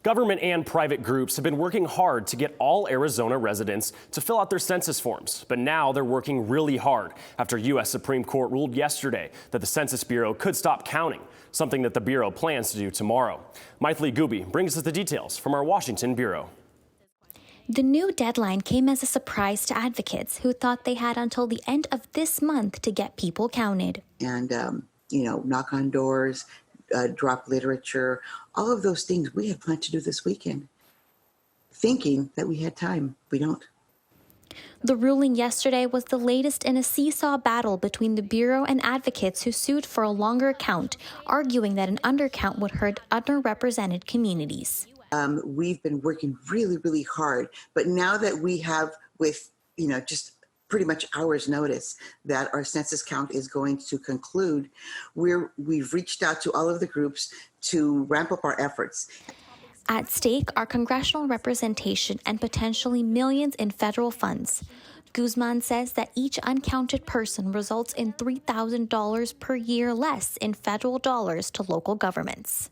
Government and private groups have been working hard to get all Arizona residents to fill out their census forms. But now they're working really hard after U.S. Supreme Court ruled yesterday that the Census Bureau could stop counting, something that the Bureau plans to do tomorrow. Mythili Gubbi brings us the details from our Washington Bureau. The new deadline came as a surprise to advocates who thought they had until the end of this month to get people counted. And, knock on doors, drop literature, all of those things we had planned to do this weekend, thinking that we had time. We don't. The ruling yesterday was the latest in a seesaw battle between the Bureau and advocates who sued for a longer count, arguing that an undercount would hurt underrepresented communities. We've been working really, really hard, but now that we have, with just pretty much hours notice that our census count is going to conclude, we've reached out to all of the groups to ramp up our efforts. At stake are congressional representation and potentially millions in federal funds. Guzman says that each uncounted person results in $3,000 per year less in federal dollars to local governments.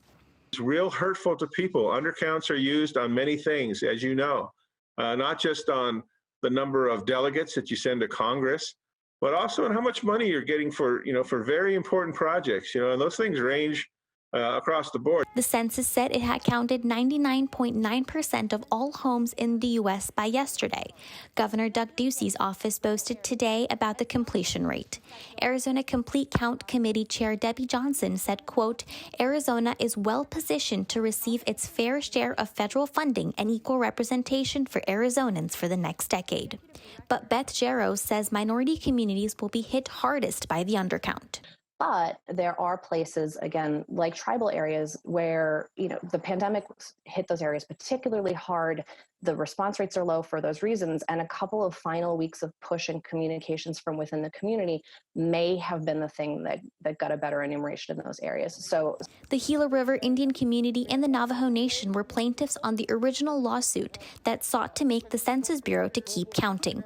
It's real hurtful to people. Undercounts are used on many things, as you know, not just on the number of delegates that you send to Congress, but also on how much money you're getting for very important projects, and those things range across the board. The census said it had counted 99.9% of all homes in the U.S. by yesterday. Governor Doug Ducey's office boasted today about the completion rate. Arizona Complete Count Committee Chair Debbie Johnson said, quote, Arizona is well positioned to receive its fair share of federal funding and equal representation for Arizonans for the next decade. But Beth Jarrow says minority communities will be hit hardest by the undercount. But there are places, again, like tribal areas where, the pandemic hit those areas particularly hard. The response rates are low for those reasons. And a couple of final weeks of push and communications from within the community may have been the thing that got a better enumeration in those areas. So the Gila River Indian community and the Navajo Nation were plaintiffs on the original lawsuit that sought to make the Census Bureau to keep counting.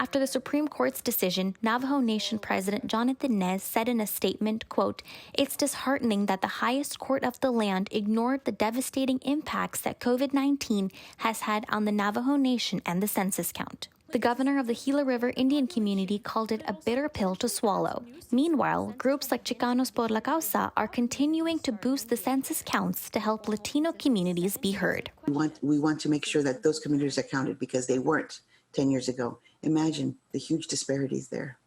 After the Supreme Court's decision, Navajo Nation President Jonathan Nez said in a statement, quote, it's disheartening that the highest court of the land ignored the devastating impacts that COVID-19 has had on the Navajo Nation and the census count. The governor of the Gila River Indian community called it a bitter pill to swallow. Meanwhile, groups like Chicanos por la Causa are continuing to boost the census counts to help Latino communities be heard. We want to make sure that those communities are counted because they weren't 10 years ago. Imagine the huge disparities there.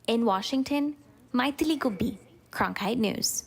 In Washington, Mythili Gubbi, Cronkite News.